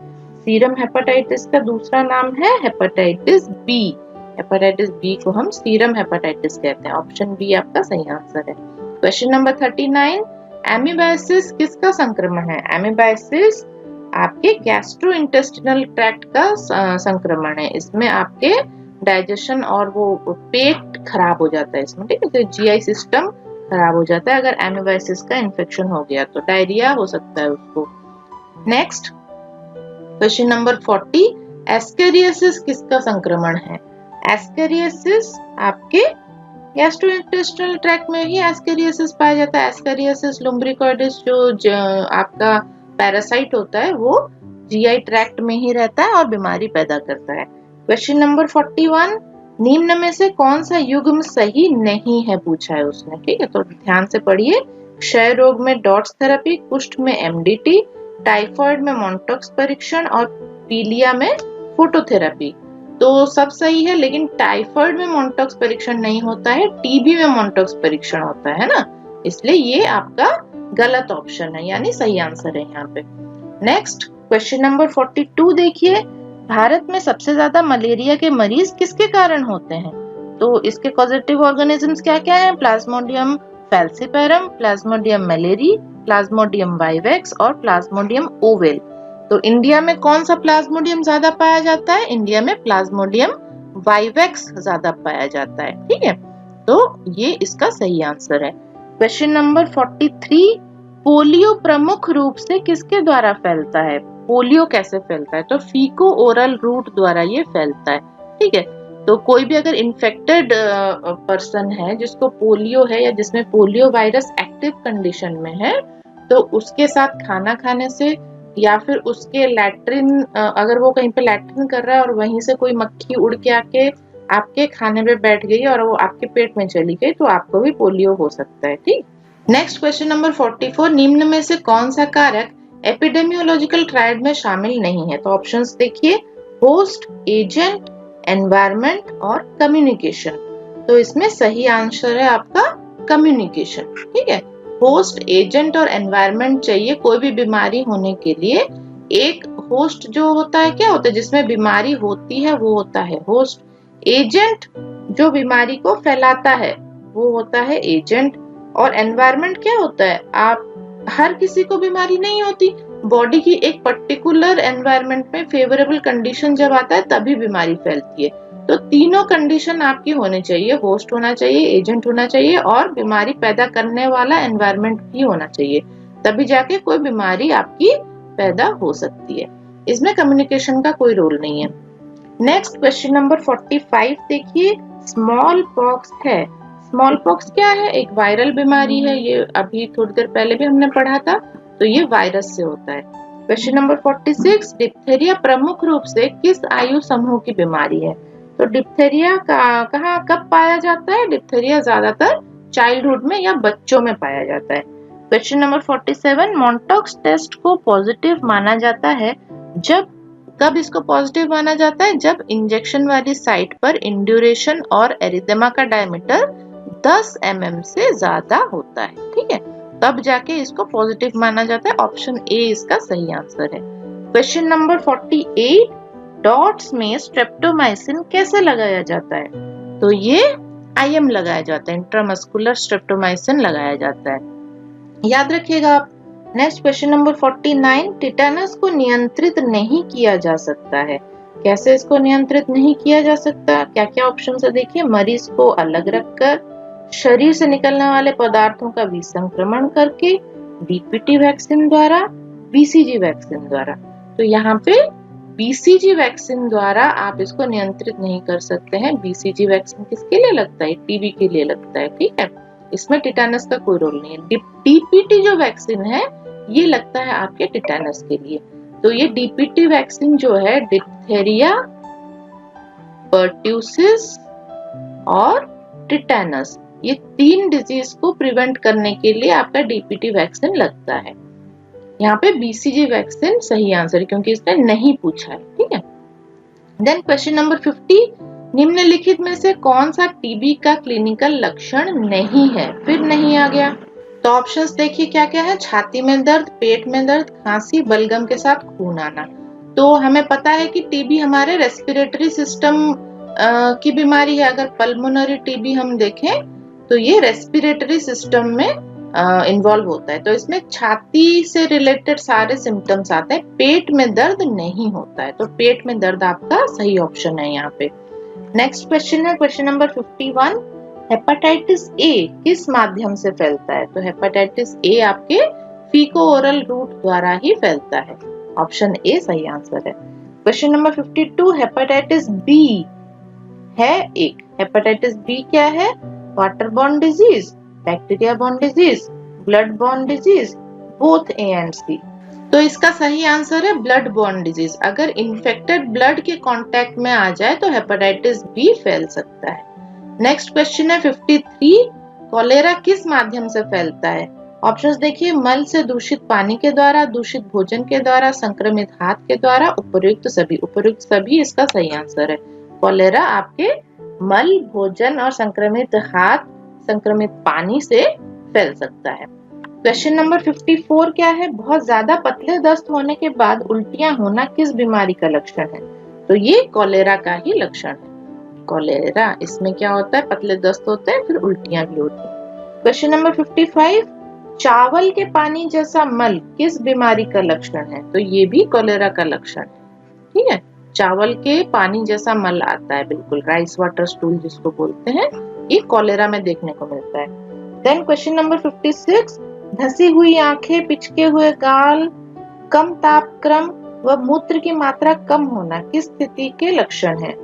सीरम हेपेटाइटिस का दूसरा नाम है हेपेटाइटिस बी। हेपेटाइटिस बी को हम सीरम हेपेटाइटिस कहते हैं। ऑप्शन बी आपका सही आंसर है। क्वेश्चन नंबर 39, एमीबाइसिस किसका संक्रमण है? एमीबाइसिस आपके गैस्ट्रोइंटेस्टिनल ट्रैक्ट का संक्रमण है। इसमें आपके डाइजेशन और वो पेट खराब हो जाता है इसमें, ठीक है। तो जीआई सिस्टम खराब हो जाता है अगर एमीबाइसिस का इन्फेक्शन हो गया, तो डायरिया हो सकता है उसको। नेक्स्ट क्वेश्चन नंबर 40, एस्केरियासिस किसका संक्रमण है? एस्केरियासिस आपके गैस्ट्रोइंटेस्टिनल ट्रैक्ट में ही एस्केरियासिस पाया जाता है। एस्केरियासिस लुम्ब्रिकॉइडिस जो आपका पैरासाइट होता है वो जीआई ट्रैक्ट में ही रहता है और बीमारी पैदा करता है। क्वेश्चन नंबर 41, निम्न में से कौन सा युग्म सही नहीं है पूछा है उसने, ठीक है। तो ध्यान से पढ़िए, क्षय रोग में डॉट्स थेरेपी, कुष्ठ में एमडीटी, टाइफॉइड में मॉन्टक्स परीक्षण और पीलिया में फोटोथेरेपी। तो सब सही है, लेकिन टाइफाइड में मॉन्टॉक्स परीक्षण नहीं होता है, टीबी में मॉन्टॉक्स परीक्षण होता है ना, इसलिए ये आपका गलत ऑप्शन है, यानी सही आंसर है यहाँ पे। नेक्स्ट क्वेश्चन नंबर 42 देखिए, भारत में सबसे ज्यादा मलेरिया के मरीज किसके कारण होते हैं? तो इसके कॉजेटिव ऑर्गेनिजम्स क्या क्या है? Plasmodium falciparum, Plasmodium malariae, Plasmodium vivax और प्लाज्मोडियम ओवेल। तो इंडिया में कौन सा प्लाज्मोडियम ज्यादा पाया जाता है? इंडिया में प्लाज्मोडियम वाइवेक्स ज्यादा पाया जाता है, ठीक है, तो ये इसका सही आंसर है। क्वेश्चन नंबर 43, पोलियो प्रमुख रूप से किसके द्वारा फैलता है? पोलियो कैसे फैलता है? तो फीको ओरल रूट द्वारा ये फैलता है, ठीक है। तो कोई भी अगर इन्फेक्टेड पर्सन है जिसको पोलियो है या जिसमें पोलियो वायरस एक्टिव कंडीशन में है, तो उसके साथ खाना खाने से या फिर उसके लैट्रिन, अगर वो कहीं पे लैट्रिन कर रहा है और वहीं से कोई मक्खी उड़ के आके आपके खाने पे बैठ गई और वो आपके पेट में चली गई, तो आपको भी पोलियो हो सकता है, ठीक। नेक्स्ट क्वेश्चन नंबर 44, निम्न में से कौन सा कारक एपिडेमियोलॉजिकल ट्रायड में शामिल नहीं है? तो ऑप्शंस देखिए, होस्ट, एजेंट, एनवायरनमेंट और कम्युनिकेशन। तो इसमें सही आंसर है आपका कम्युनिकेशन, ठीक है। होस्ट, एजेंट और एनवायरनमेंट चाहिए कोई भी बीमारी होने के लिए। एक होस्ट जो होता है, क्या होता है, जिसमें बीमारी होती है वो होता है होस्ट। एजेंट जो बीमारी को फैलाता है वो होता है एजेंट। और एनवायरनमेंट क्या होता है, आप हर किसी को बीमारी नहीं होती, बॉडी की एक पर्टिकुलर एनवायरनमेंट में फेवरेबल कंडीशन जब आता है तभी बीमारी फैलती है। तो तीनों कंडीशन आपकी होनी चाहिए, होस्ट होना चाहिए, एजेंट होना चाहिए और बीमारी पैदा करने वाला एनवायरनमेंट भी होना चाहिए, तभी जाके कोई बीमारी आपकी पैदा हो सकती है। इसमें कम्युनिकेशन का कोई रोल नहीं है। नेक्स्ट क्वेश्चन नंबर 45 देखिए, स्मॉल पॉक्स है। स्मॉल पॉक्स क्या है? एक वायरल बीमारी है, ये अभी थोड़ी देर पहले भी हमने पढ़ा था, तो ये वायरस से होता है। क्वेश्चन नंबर 46, डिप्थेरिया प्रमुख रूप से किस आयु समूह की बीमारी है? तो डिप्थेरिया कहाँ कब पाया जाता है? डिप्थेरिया ज्यादातर चाइल्डहुड में या बच्चों में पाया जाता है। क्वेश्चन नंबर 47, मॉन्टॉक्स टेस्ट को पॉजिटिव माना जाता है जब, कब इसको पॉजिटिव माना जाता है? जब इंजेक्शन वाली साइट पर इंड्यूरेशन और एरिथेमा का डायमीटर 10 mm से ज्यादा होता है, ठीक है, तब जाके इसको पॉजिटिव माना जाता है। ऑप्शन ए इसका सही आंसर है। क्वेश्चन नंबर 48, डॉट्स में स्ट्रेप्टोमाइसिन कैसे लगाया जाता है? तो ये आईएम लगाया जाता है, इंट्रामस्कुलर स्ट्रेप्टोमाइसिन लगाया जाता है, याद रखिएगा आप। नेक्स्ट क्वेश्चन नंबर 49, टिटेनस को नियंत्रित नहीं किया जा सकता है। कैसे इसको नियंत्रित नहीं किया जा सकता? क्या क्या ऑप्शन है देखिए, मरीज को अलग रखकर, शरीर से निकलने वाले पदार्थों का विसंक्रमण करके, डीपीटी वैक्सीन द्वारा, बीसीजी वैक्सीन द्वारा। तो यहाँ पे बीसीजी वैक्सीन द्वारा आप इसको नियंत्रित नहीं कर सकते हैं। बीसीजी वैक्सीन किसके लिए लगता है? टीबी के लिए लगता है, ठीक है, इसमें टिटेनस का कोई रोल नहीं है। डीपीटी जो वैक्सीन है ये लगता है आपके टिटेनस के लिए। तो ये डीपीटी वैक्सीन जो है डिप्थेरिया, पर्ट्यूसिस और टिटेनस, ये 3 डिजीज को प्रिवेंट करने के लिए आपका डीपीटी वैक्सीन लगता है। यहाँ पे बीसीजी वैक्सीन सही आंसर है क्योंकि इसने नहीं पूछा है, ठीक है। देन क्वेश्चन नंबर 50, निम्नलिखित में से कौन सा टीबी का क्लिनिकल लक्षण नहीं है? फिर नहीं आ गया। तो ऑप्शंस देखिए क्या क्या है, छाती में दर्द, पेट में दर्द, खांसी, बलगम के साथ खून आना। तो हमें पता है कि टीबी हमारे रेस्पिरेटरी सिस्टम की बीमारी है। अगर पल्मोनरी टीबी हम देखें तो ये रेस्पिरेटरी सिस्टम में इन्वॉल्व होता है। तो इसमें छाती से रिलेटेड सारे सिम्टम्स आते हैं, पेट में दर्द नहीं होता है। तो पेट में दर्द आपका सही ऑप्शन है यहाँ पे। नेक्स्ट क्वेश्चन है क्वेश्चन नंबर 51, हेपेटाइटिस ए किस माध्यम से फैलता है? तो हेपेटाइटिस ए आपके फीको ओरल रूट द्वारा ही फैलता है। ऑप्शन ए सही आंसर है। क्वेश्चन नंबर 52, हेपेटाइटिस बी है एक। हेपेटाइटिस बी क्या है? Water borne disease, bacteria borne disease, blood borne disease, both A and C. तो इसका सही आंसर है ब्लड बॉर्न डिजीज। अगर इन्फेक्टेड ब्लड के कांटेक्ट में आ जाए तो हेपेटाइटिस बी फैल सकता है। नेक्स्ट क्वेश्चन है 53, कॉलेरा किस माध्यम से फैलता है? ऑप्शंस देखिए, मल से दूषित पानी के द्वारा, दूषित भोजन के द्वारा, संक्रमित हाथ के द्वारा, उपर्युक्त सभी। उपर्युक्त सभी इसका सही आंसर है। कॉलेरा आपके मल, भोजन और संक्रमित हाथ, संक्रमित पानी से फैल सकता है। क्वेश्चन नंबर 54 क्या है? बहुत ज्यादा पतले दस्त होने के बाद उल्टियां होना किस बीमारी का लक्षण है? तो ये कॉलेरा का ही लक्षण है। कॉलेरा, इसमें क्या होता है? पतले दस्त होते हैं, फिर उल्टियां भी होती हैं। क्वेश्चन नंबर 55, चावल के पानी जैसा मल किस बीमारी का लक्षण है? तो ये भी कॉलेरा का लक्षण है। ठीक है, चावल के पानी जैसा मल आता है, बिल्कुल राइस वाटर स्टूल जिसको बोलते हैं, ये कॉलेरा में देखने को मिलता है। देन क्वेश्चन नंबर 56, धसी हुई आंखें, पिचके हुए गाल, कम तापक्रम व मूत्र की मात्रा कम होना किस स्थिति के लक्षण है?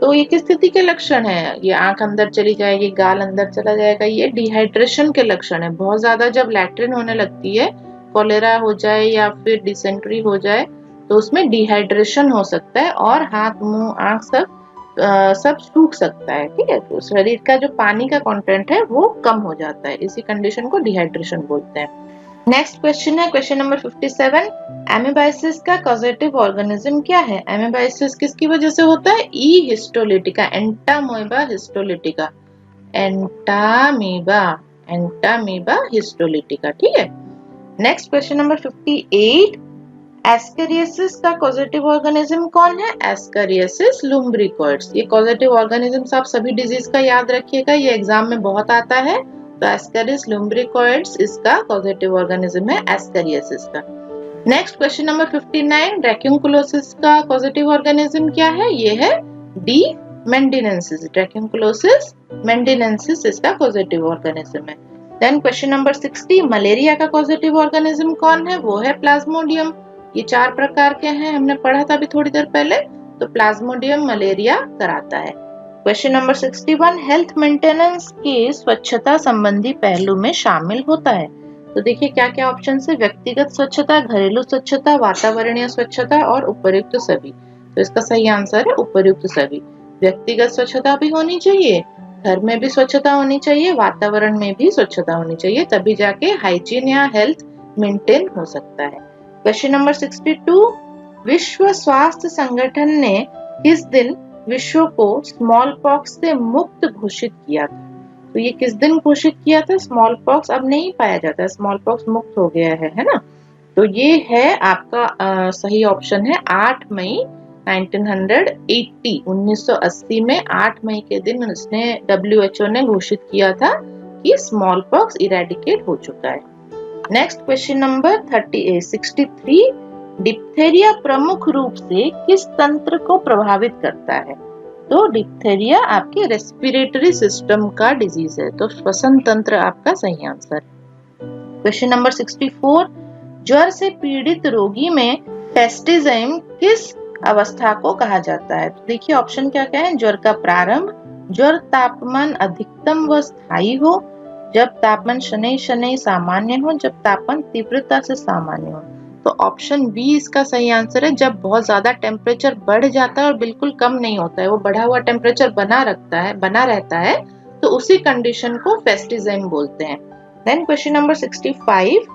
तो ये किस स्थिति के लक्षण है? ये आंख अंदर चली जाएगी, गाल अंदर चला जाएगा, ये डिहाइड्रेशन के लक्षण है। बहुत ज्यादा जब लैट्रिन होने लगती है, कॉलेरा हो जाए या फिर डिसेंट्री हो जाए, तो उसमें डिहाइड्रेशन हो सकता है और हाथ, मुंह, आंख सब सूख सकता है। ठीक है, तो शरीर का जो पानी का कंटेंट है वो कम हो जाता है, इसी कंडीशन को डिहाइड्रेशन बोलते हैं। नेक्स्ट क्वेश्चन है क्वेश्चन नंबर 57, एमीबाइसिस का कॉजेटिव ऑर्गेनिज्म क्या है? एमीबाइसिस किसकी वजह से होता है? ई हिस्टोलिटिका, एंटामोeba हिस्टोलिटिका, एंटामीबा हिस्टोलिटिका। ठीक है। नेक्स्ट क्वेश्चन नंबर 58, एस्केरियासिस का कॉजेटिव ऑर्गेनिज्म कौन है? Ascariasis lumbricoides. ये कॉजेटिव ऑर्गेनिज्म आप सभी डिजीज का याद रखिएगा, ये एग्जाम में बहुत आता है। तो एस्केरिस लुम्ब्रिकॉइड्स इसका कॉजेटिव ऑर्गेनिज्म है, एस्केरियासिस का। नेक्स्ट क्वेश्चन नंबर 59, ड्रैक्यूंकुलोसिस का पॉजिटिव ऑर्गेनिज्म क्या है? ये है डी मेंडिनेंसिस। ड्रैक्यूंकुलोसिस मेंडिनेंसिस इसका पॉजिटिव ऑर्गेनिज्म है। देन क्वेश्चन नंबर 60, मलेरिया का पॉजिटिव ऑर्गेनिज्म कौन है? वो है प्लाज्मोडियम। ये 4 प्रकार के हैं, हमने पढ़ा था अभी थोड़ी देर पहले। तो प्लाज्मोडियम मलेरिया कराता है। क्वेश्चन नंबर 61, हेल्थ मेंटेनेंस के स्वच्छता संबंधी पहलू में शामिल होता है। तो देखिए क्या क्या ऑप्शन है? व्यक्तिगत स्वच्छता, घरेलू स्वच्छता, वातावरणीय स्वच्छता और उपर्युक्त सभी। तो इसका सही आंसर है उपर्युक्त सभी। व्यक्तिगत स्वच्छता भी होनी चाहिए, घर में भी स्वच्छता होनी चाहिए, वातावरण में भी स्वच्छता होनी चाहिए, तभी जाके हाइजीन या हेल्थ मेंटेन हो सकता है। क्वेश्चन नंबर 62, विश्व स्वास्थ्य संगठन ने किस दिन विश्व को स्मॉल पॉक्स से मुक्त घोषित किया था? तो ये किस दिन घोषित किया था? स्मॉल पॉक्स अब नहीं पाया जाता है, स्मॉल पॉक्स मुक्त हो गया है ना। तो ये है आपका सही ऑप्शन है 8 मई 1980। 1980 में 8 मई के दिन उसने WHO ने घोषित किया था कि स्मॉल पॉक्स इरेडिकेट हो चुका है। नेक्स्ट क्वेश्चन नंबर 63, डिप्थेरिया प्रमुख रूप से किस तंत्र को प्रभावित करता है? तो डिप्थेरिया आपके रेस्पिरेटरी सिस्टम का डिजीज है, तो श्वसन तंत्र आपका सही आंसर। क्वेश्चन नंबर 64, ज्वर से पीड़ित रोगी में फेस्टिज्म किस अवस्था को कहा जाता है? तो देखिए ऑप्शन क्या क्या है? ज्वर का प्रारंभ, ज्वर तापमान अधिकतम व स्थायी हो, जब तापमान शनै शनै सामान्य हो, जब तापमान तीव्रता से सामान्य हो। तो ऑप्शन बी इसका सही आंसर है, जब बहुत ज्यादा टेम्परेचर बढ़ जाता है और बिल्कुल कम नहीं होता है, वो बढ़ा हुआ टेम्परेचर बना रहता है, तो उसी कंडीशन को फेस्टिज्म बोलते हैं। देन क्वेश्चन नंबर 65,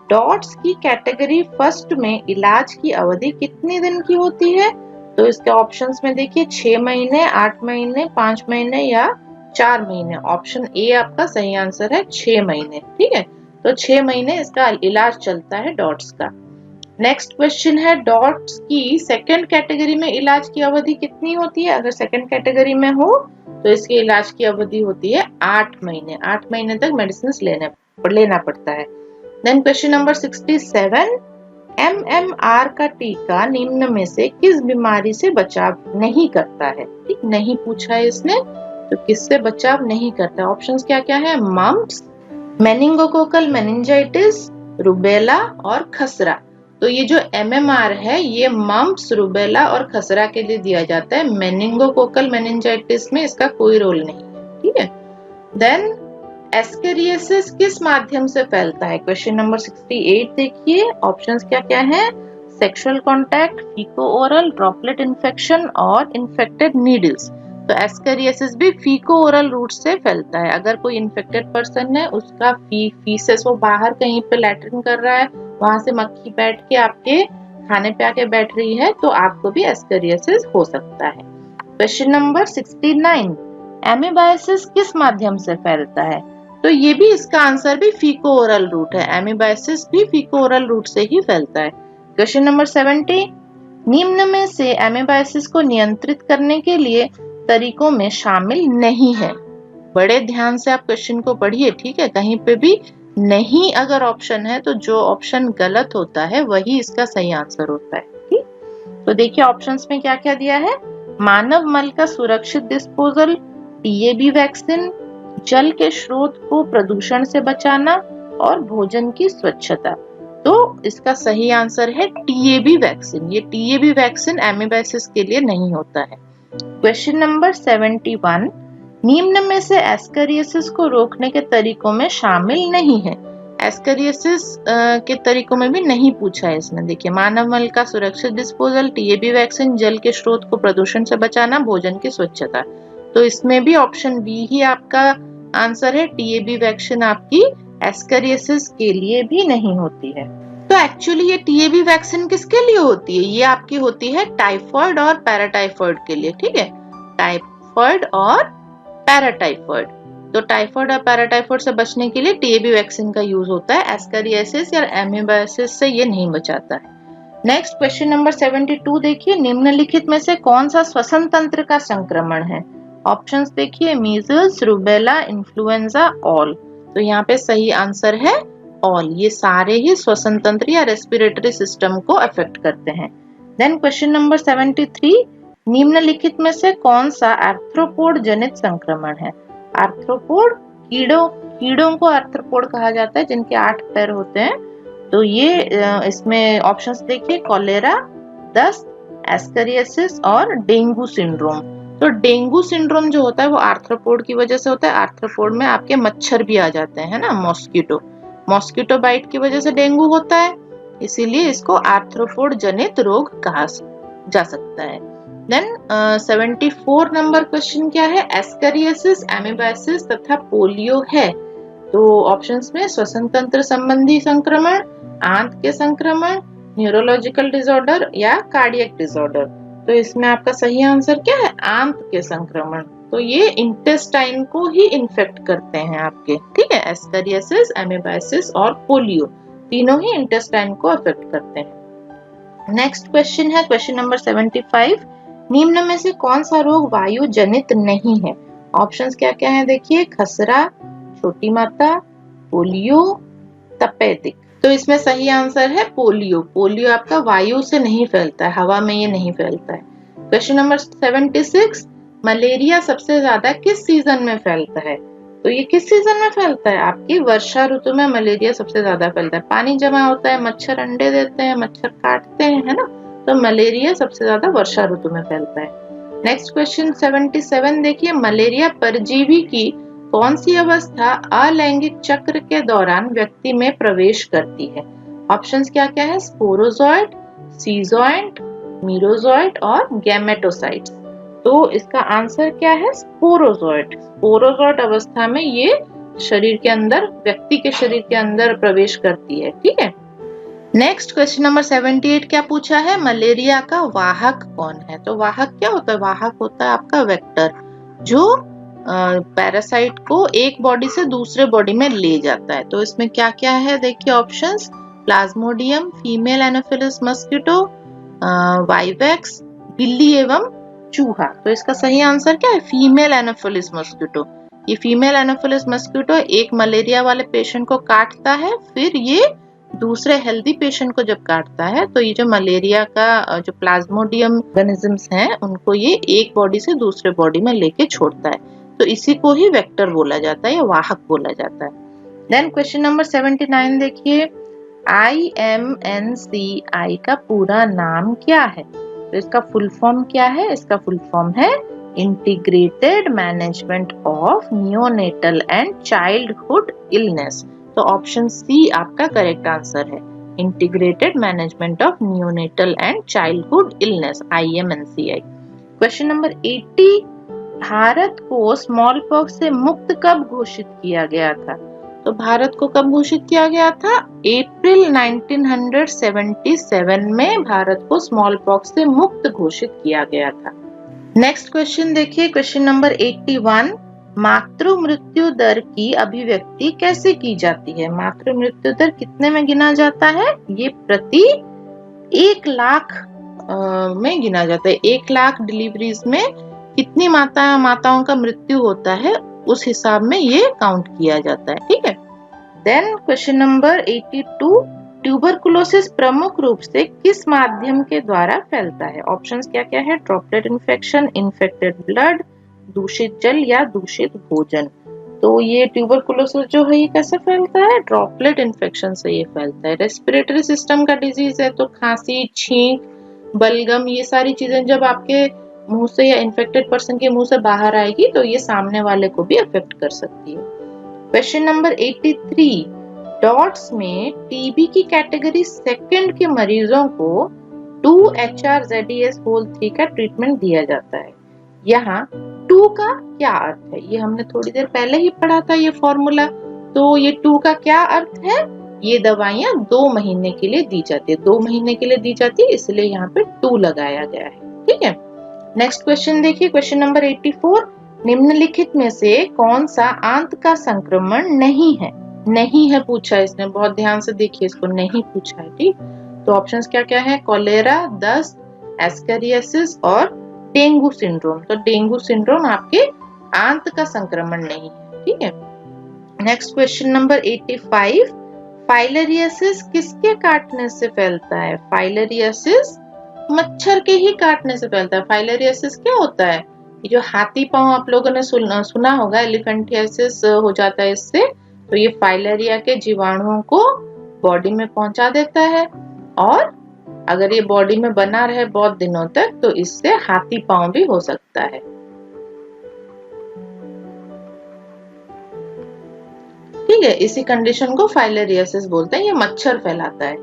डॉट्स की कैटेगरी फर्स्ट में इलाज की अवधि कितने दिन की होती है? तो इसके ऑप्शंस में देखिए 6 महीने, 8 महीने, 5 महीने या 4 महीने। ऑप्शन ए आपका सही आंसर है 6 महीने। ठीक है, तो 6 महीने इसका इलाज चलता है डॉट्स का। नेक्स्ट क्वेश्चन है, डॉट्स की सेकंड कैटेगरी में इलाज की अवधि कितनी होती है? अगर सेकंड कैटेगरी में हो तो इसके इलाज की अवधि होती है 8 महीने। 8 महीने तक मेडिसिन लेना पड़ता है। देन क्वेश्चन नंबर 67, MMR का टीका निम्न में से किस बीमारी से बचाव नहीं करता है? ठीक, नहीं पूछा है इसने, तो किससे बचाव नहीं करता? ऑप्शंस क्या क्या है? मम्प्स, मेनिंगोकोकल मेनिंजाइटिस, रुबेला और खसरा। तो ये जो MMR है ये मम्प्स, रुबेला और खसरा के लिए दिया जाता है। मेनिंगोकोकल मेनिंजाइटिस में इसका कोई रोल नहीं है। ठीक है। देन एस्केरियासिस किस माध्यम से फैलता है? क्वेश्चन नंबर 68 देखिए, ऑप्शंस क्या क्या है? Sexual contact, feco oral, droplet infection और इन्फेक्टेड नीडल्स। तो एस्केरियासिस भी फीको ओरल रूट से फैलता है। अगर कोई इन्फेक्टेड पर्सन है, उसका फीसेस वो बाहर कहीं पे लैट्रिन कर रहा है, वहां से मक्खी बैठ के आपके खाने पे आके बैठ रही है, तो आपको भी एस्केरियासिस हो सकता है। क्वेश्चन नंबर 69, एमीबायसिस किस माध्यम से फैलता है? तो ये भी इसका आंसर भी फीको ओरल रूट है। एमीबायसिस भी फीको ओरल रूट से ही फैलता है। क्वेश्चन नंबर 70, निम्न में से एमीबायसिस को नियंत्रित करने के लिए तरीकों में शामिल नहीं है। बड़े ध्यान से आप क्वेश्चन को पढ़िए, ठीक है। कहीं पे भी नहीं अगर ऑप्शन है तो जो ऑप्शन गलत होता है वही इसका सही आंसर होता है, ठीक। तो देखिए ऑप्शंस में क्या क्या दिया है। मानव मल का सुरक्षित डिस्पोजल, टीएबी वैक्सीन, जल के स्रोत को प्रदूषण से बचाना और भोजन की स्वच्छता। तो इसका सही आंसर है टीएबी वैक्सीन। ये टीएबी वैक्सीन एमीबायसिस के लिए नहीं होता है। क्वेश्चन नंबर 71, निम्न में से एस्करियासिस को रोकने के तरीकों में शामिल नहीं है। एस्करियासिस के तरीकों में भी नहीं पूछा है इसमें। देखिए मानव मल का सुरक्षित डिस्पोजल, टीएबी वैक्सीन, जल के स्रोत को प्रदूषण से बचाना, भोजन की स्वच्छता। तो इसमें भी ऑप्शन बी ही आपका आंसर है। टीएबी वैक्सीन आपकी एस्करियासिस के लिए भी नहीं होती है। तो एक्चुअली ये टीएबी वैक्सीन किसके लिए होती है? ये आपकी होती है टाइफॉइड और पैराटाइफॉइड के लिए, ठीक है। टाइफॉइड और पैराटाइफॉइड। तो टाइफॉइड और पैराटाइफॉइड से बचने के लिए टीएबी वैक्सीन का यूज होता है। एस्करियासिस या एमीबायसिस से ये नहीं बचाता है। नेक्स्ट क्वेश्चन नंबर 72 देखिए, निम्नलिखित में से कौन सा श्वसन तंत्र का संक्रमण है? ऑप्शंस देखिए, मीजल्स, रूबेला, इन्फ्लुएंजा, ऑल। तो यहाँ पे सही आंसर है ऑल। ये सारे ही श्वसन तंत्र या रेस्पिरेटरी सिस्टम को अफेक्ट करते हैं। देन क्वेश्चन नंबर 73, निम्नलिखित में से कौन सा आर्थ्रोपोड जनित संक्रमण है? आर्थ्रोपोड कीड़ों को आर्थ्रोपोड कहा जाता है जिनके 8 पैर होते हैं। तो ये इसमें ऑप्शंस देखिए, कॉलेरा, दस्त, एस्करियासिस और डेंगू सिंड्रोम। तो डेंगू सिंड्रोम जो होता है वो आर्थ्रोपोड की वजह से होता है। आर्थ्रोपोड में आपके मच्छर भी आ जाते हैं ना, मॉस्किटो बाइट की वजह से डेंगू होता है, इसीलिए इसको आर्थ्रोपोड जनित रोग कहा जा सकता है। देन 74 नंबर क्वेश्चन क्या है? एस्करियासिस, एमीबायसिस तथा पोलियो है। तो ऑप्शंस में श्वसन तंत्र संबंधी संक्रमण, आंत के संक्रमण, न्यूरोलॉजिकल डिसऑर्डर या कार्डियक डिसऑर्डर। तो इसमें आपका सही आंसर क्या है? आंत के संक्रमण। तो ये इंटेस्टाइन को ही इन्फेक्ट करते हैं आपके, ठीक है। एस्करियासिस, एमीबायसिस और पोलियो तीनों ही इंटेस्टाइन को अफेक्ट करते हैं। नेक्स्ट क्वेश्चन है क्वेश्चन नंबर 75, निम्न में से कौन सा रोग वायु जनित नहीं है? ऑप्शंस क्या क्या है देखिए, खसरा, छोटी माता, पोलियो, तपेदिक। तो इसमें सही आंसर है पोलियो। पोलियो आपका वायु से नहीं फैलता है, हवा में ये नहीं फैलता है। क्वेश्चन नंबर 76, मलेरिया सबसे ज्यादा किस सीजन में फैलता है? तो ये किस सीजन में फैलता है? आपकी वर्षा ऋतु में मलेरिया सबसे ज्यादा फैलता है। पानी जमा होता है, मच्छर अंडे देते हैं, मच्छर काटते हैं, है ना। तो मलेरिया सबसे ज्यादा वर्षा ऋतु में फैलता है। नेक्स्ट क्वेश्चन 77 देखिए, मलेरिया परजीवी की कौन सी अवस्था अलैंगिक चक्र के दौरान व्यक्ति में प्रवेश करती है? ऑप्शंस क्या क्या है? स्पोरोजोइट, सीजोइट, मीरोजोइट और गैमेटोसाइट्स। तो इसका आंसर क्या है? स्पोरोजोइट। स्पोरोजोइट अवस्था में ये शरीर के अंदर, व्यक्ति के शरीर के अंदर प्रवेश करती है, ठीक है। नेक्स्ट क्वेश्चन नंबर 78 क्या पूछा है? मलेरिया का वाहक कौन है? तो वाहक क्या होता है? वाहक होता है आपका वेक्टर, जो पैरासाइट को एक बॉडी से दूसरे बॉडी में ले जाता है। तो इसमें क्या क्या है देखिए options, Plasmodium, female Anopheles mosquito, vivax, बिल्ली एवं चूहा। तो इसका सही आंसर क्या है? Female Anopheles mosquito. ये फीमेल एनोफिलिस मस्किटो एक मलेरिया वाले पेशेंट को काटता है, फिर ये दूसरे हेल्दी पेशेंट को जब काटता है तो ये जो मलेरिया का जो प्लाज्मोडियम ऑर्गेनिजम्स हैं उनको ये एक बॉडी से दूसरे बॉडी में लेके छोड़ता है। तो इसी को ही वेक्टर बोला जाता है या वाहक बोला जाता है। देन क्वेश्चन नंबर 79 देखिए, IMNCI का पूरा नाम क्या है? तो इसका फुल फॉर्म क्या है? इसका फुल फॉर्म है integrated management of neonatal and childhood illness. तो ऑप्शन सी आपका करेक्ट आंसर है, integrated management of neonatal and childhood illness, IMNCI। Question number 80, Bharat को स्मॉल पॉक्स से मुक्त कब घोषित किया गया था? तो भारत को कब घोषित किया गया था? अप्रैल 1977 में भारत को स्मॉल पॉक्स से मुक्त घोषित किया गया था। नेक्स्ट क्वेश्चन देखिए, क्वेश्चन नंबर 81। मातृ मृत्यु दर की अभिव्यक्ति कैसे की जाती है? मातृ मृत्यु दर कितने में गिना जाता है? ये प्रति 1 लाख में गिना जाता है। 1 लाख डिलीवरीज में कितनी माताओं का मृत्यु होता है, उस हिसाब में ये काउंट किया जाता है। ठीक है। Then question number 82। ट्यूबरकुलोसिस प्रमुख रूप से किस माध्यम के द्वारा फैलता है? ऑप्शंस क्या क्या है? ड्रॉपलेट इन्फेक्शन, इन्फेक्टेड ब्लड, दूषित जल या दूषित भोजन। तो ये ट्यूबरकुलोसिस जो है ये कैसे फैलता है? ड्रॉपलेट इन्फेक्शन से ये फैलता है। रेस्पिरेटरी सिस्टम का डिजीज है, तो खांसी, छींक, बलगम, ये सारी चीजें जब आपके मुंह से या इन्फेक्टेड पर्सन के मुंह से बाहर आएगी तो ये सामने वाले को भी अफेक्ट कर सकती है। Question number 83। डॉट्स में टीबी की कैटेगरी सेकंड के मरीजों को 2-HRZES-3 का ट्रीटमेंट दिया जाता है। यहाँ 2 का क्या अर्थ है? ये हमने थोड़ी देर पहले ही पढ़ा था ये फॉर्मूला। तो ये 2 का क्या अर्थ है? ये दवाइयां 2 महीने के लिए दी जाती है, 2 महीने के लिए दी जाती है, इसलिए यहाँ पे 2 लगाया गया है। ठीक है। नेक्स्ट क्वेश्चन देखिए, क्वेश्चन नंबर 84। निम्नलिखित में से कौन सा आंत का संक्रमण नहीं है? नहीं है पूछा इसने, बहुत ध्यान से देखिए, इसको नहीं पूछा है। ठीक, तो ऑप्शंस क्या क्या है? कॉलेरा, दस्त, एस्केरियासिस और डेंगू सिंड्रोम। तो डेंगू सिंड्रोम आपके आंत का संक्रमण नहीं है। ठीक है। Next question number 85। फाइलेरियासिस किसके काटने से फैलता है? फाइलेरियासिस मच्छर के ही काटने से फैलता है। फाइलेरियासिस क्या होता है? ये जो हाथी पांव आप लोगों ने सुना होगा, एलिफेंटियासिस हो जाता है इससे। तो ये फाइलेरिया के जीवाणुओं को बॉडी में पहुंचा देता है, और अगर ये बॉडी में बना रहे बहुत दिनों तक तो इससे हाथी पांव भी हो सकता है। ठीक है, इसी कंडीशन को फाइलेरियासिस बोलते हैं, ये मच्छर फैलाता है।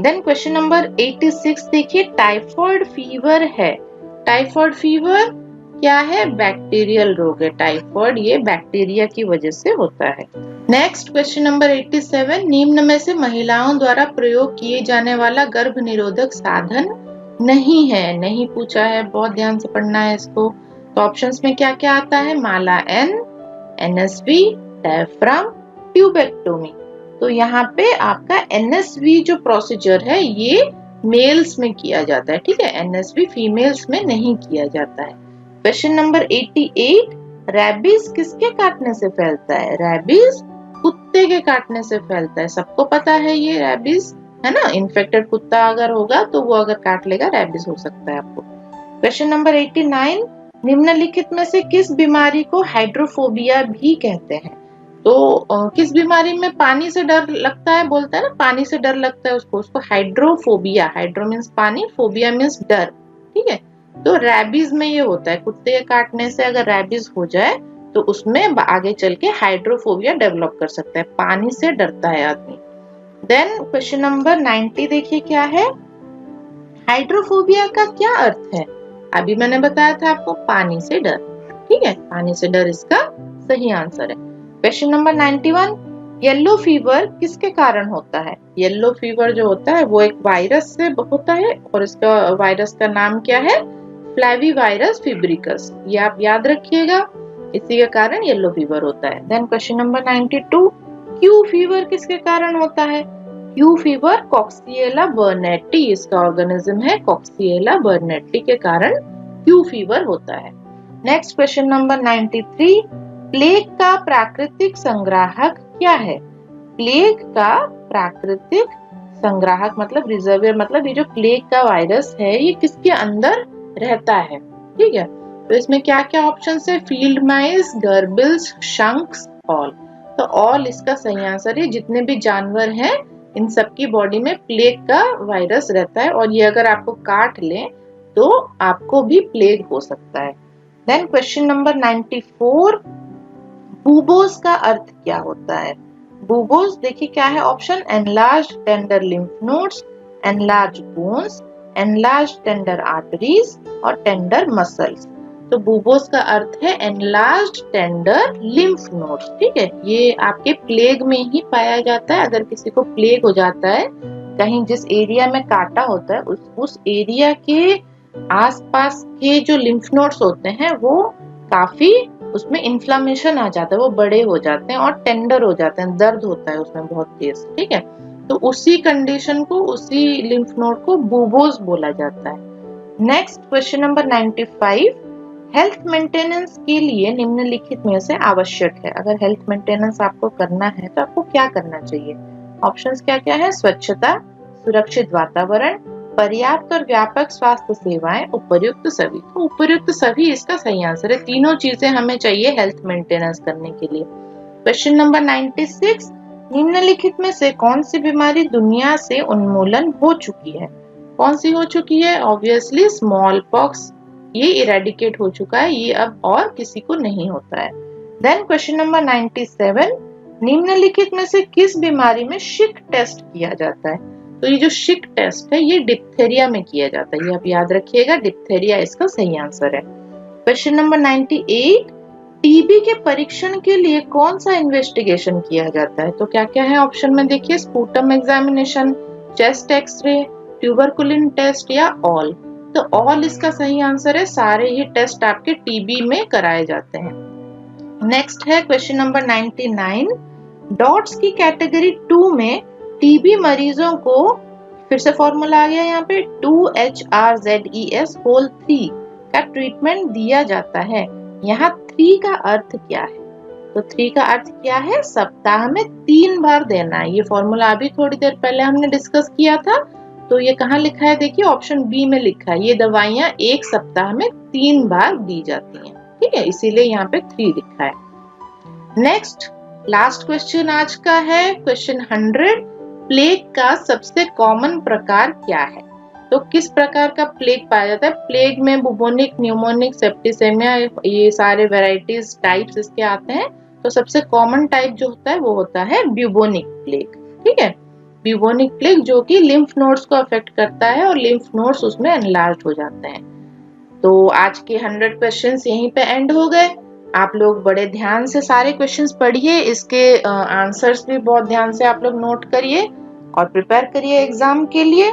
देन क्वेश्चन नंबर 86 देखिए, टाइफॉइड फीवर है। टाइफॉइड फीवर क्या है? बैक्टीरियल रोग है। टाइफॉइड ये बैक्टीरिया की वजह से होता है। Next question number 87। निम्न में से महिलाओं द्वारा प्रयोग किए जाने वाला गर्भ निरोधक साधन नहीं है। नहीं पूछा है, बहुत ध्यान से पढ़ना है इसको। तो ऑप्शंस में क्या क्या आता है? माला N, NSV, डायफ्राम, ट्यूबेक्टोमी। तो यहाँ पे आपका NSV जो प्रोसीजर है ये मेल्स में किया जाता है। ठीक है, NSV फीमेल्स में नहीं किया जाता है। Question number 88। रैबीज किसके काटने से फैलता है? रैबीज कुत्ते के काटने से फैलता है। सबको पता है ये रैबीज, है ना? इन्फेक्टेड कुत्ता अगर होगा तो वो अगर काट लेगा रैबीज हो सकता है आपको। Question number 89। निम्नलिखित में से किस बीमारी को हाइड्रोफोबिया भी कहते हैं? तो किस बीमारी में पानी से डर लगता है? बोलता है ना, पानी से डर लगता है उसको हाइड्रोफोबिया। हाइड्रो मीन्स पानी, फोबिया मीन्स डर। ठीक है, तो रैबीज में ये होता है, कुत्ते के काटने से अगर रैबीज हो जाए तो उसमें आगे चल के हाइड्रोफोबिया डेवलप कर सकता है, पानी से डरता है आदमी। देन क्वेश्चन नंबर 90 देखिए क्या है? हाइड्रोफोबिया का क्या अर्थ है? अभी मैंने बताया था आपको, पानी से डर। ठीक है, पानी से डर इसका सही आंसर है। Question number 91। येलो फीवर किसके कारण होता है? येलो फीवर जो होता है वो एक वायरस से होता है, और इसका वायरस का नाम क्या है? फ्लैवीवायरस फीब्रिकस। ये आप याद रखिएगा, इसी के कारण येलो फीवर होता है। Then question number 92। Q fever किसके कारण होता है? क्यू फीवर कॉक्सिएला बर्नेटी, इसका ऑर्गेनिज्म है कॉक्सिएला बर्नेटी, के कारण क्यू फीवर होता है। Next question number 93। प्लेग का प्राकृतिक संग्राहक क्या है? प्लेग का प्राकृतिक संग्राहक मतलब रिजर्वियर, मतलब ये जो प्लेग का वायरस है ये किसके अंदर रहता है? ठीक है, तो इसमें क्या क्या ऑप्शन है? फील्ड माइस, गर्बिल्स, शंक्स, ऑल। तो ऑल इसका सही आंसर है। जितने भी जानवर हैं इन सबकी बॉडी में प्लेग का वायरस रहता है, और ये अगर आपको काट ले तो आपको भी प्लेग हो सकता है। Then question number 94। बुबोस का अर्थ क्या होता है? बुबोस देखिए क्या है option? Enlarged tender lymph nodes, enlarged bones, enlarged tender arteries और टेंडर मसल्स। तो बुबोस का अर्थ है एनलार्ज्ड टेंडर लिम्फ नोड्स। ठीक है, ये आपके प्लेग में ही पाया जाता है। अगर किसी को प्लेग हो जाता है, कहीं जिस एरिया में काटा होता है उस एरिया के आसपास के जो लिम्फ नोड्स होते हैं वो काफी उसमें इन्फ्लामेशन आ जाता है, वो बड़े हो जाते हैं और टेंडर हो जाते हैं, दर्द होता है उसमें बहुत तेज। ठीक है, तो उसी कंडीशन को, उसी लिम्फ नोड को बुबोज बोला जाता है। Next question number 95, health maintenance के लिए निम्नलिखित में से आवश्यक है। अगर हेल्थ मेंटेनेंस आपको करना है तो आपको क्या करना चाहिए? ऑप्शंस क्या क्या है? स्वच्छता, सुरक्षित वातावरण, पर्याप्त और व्यापक स्वास्थ्य सेवाएं, उपर्युक्त सभी। तो उपर्युक्त सभी इसका सही आंसर है। तीनों चीजें हमें चाहिए हेल्थ मेंटेनेंस करने के लिए। क्वेश्चन नंबर 96, निम्नलिखित में से कौन सी बीमारी दुनिया से उन्मूलन हो चुकी है? कौन सी हो चुकी है? ऑब्वियसली स्मॉल पॉक्स, ये इरेडिकेट हो चुका है, ये अब और किसी को नहीं होता है। देन क्वेश्चन नंबर 97, निम्नलिखित में से किस बीमारी में शिक टेस्ट किया जाता है? तो ये जो शिक टेस्ट है ये डिप्थेरिया में किया जाता है, ये आप याद रखिएगा, डिप्थेरिया इसका सही आंसर है। क्वेश्चन नंबर 98, टीबी के परीक्षण के लिए कौन सा इन्वेस्टिगेशन किया जाता है? तो क्या क्या है ऑप्शन में देखिए, sputum examination, chest X-ray, tuberculin test या ऑल। तो ऑल इसका सही आंसर है, सारे ही टेस्ट आपके टीबी में कराए जाते हैं। नेक्स्ट है क्वेश्चन नंबर 99, डॉट्स की कैटेगरी 2 में टीबी मरीजों को, फिर से फॉर्मूला आ गया यहाँ पे, 2HRZES होल 3 का ट्रीटमेंट दिया जाता है। यहाँ 3 का अर्थ क्या है? तो 3 का अर्थ क्या है? सप्ताह में 3 बार देना है। ये फॉर्मूला अभी थोड़ी देर पहले हमने डिस्कस किया था, तो ये कहाँ लिखा है? देखिए ऑप्शन बी में लिखा है, ये दवाइयाँ 1 सप्ताह में 3 बार दी जाती हैं। ठीक है, इसीलिए यहाँ पे 3 लिखा है। नेक्स्ट लास्ट क्वेश्चन आज का है क्वेश्चन 100, प्लेग का सबसे कॉमन प्रकार क्या है? तो किस प्रकार का प्लेग पाया जाता है? प्लेग में बुबोनिक, न्यूमोनिक, सेप्टिसेमिया, ये सारे वेराइटीज टाइप्स इसके आते हैं। तो सबसे कॉमन टाइप जो होता है वो होता है ब्यूबोनिक प्लेग। ठीक है, ब्यूबोनिक प्लेग जो कि लिम्फ नोड्स को अफेक्ट करता है और लिम्फ नोड्स उसमें एनलार्ज हो जाते हैं। तो आज के 100 क्वेश्चंस यहीं पे एंड हो गए। आप लोग बड़े ध्यान से सारे क्वेश्चंस पढ़िए, इसके आंसर्स भी बहुत ध्यान से आप लोग नोट करिए और प्रिपेयर करिए एग्जाम के लिए।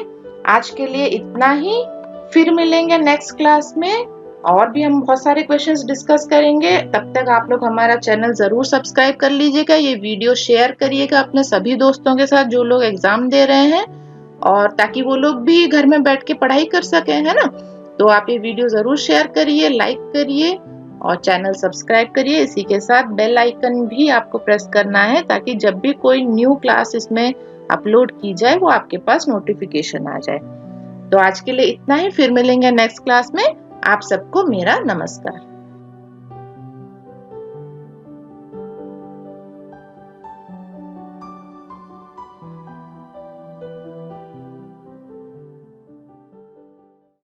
आज के लिए इतना ही, फिर मिलेंगे नेक्स्ट क्लास में और भी हम बहुत सारे क्वेश्चंस डिस्कस करेंगे। तब तक आप लोग हमारा चैनल जरूर सब्सक्राइब कर लीजिएगा, ये वीडियो शेयर करिएगा अपने सभी दोस्तों के साथ जो लोग एग्जाम दे रहे हैं, और ताकि वो लोग भी घर में बैठ के पढ़ाई कर सके, है ना। तो आप ये वीडियो जरूर शेयर करिए, लाइक करिए और चैनल सब्सक्राइब करिए। इसी के साथ बेल आइकन भी आपको प्रेस करना है ताकि जब भी कोई न्यू क्लास इसमें अपलोड की जाए वो आपके पास नोटिफिकेशन आ जाए। तो आज के लिए इतना ही, फिर मिलेंगे नेक्स्ट क्लास में। आप सबको मेरा नमस्कार।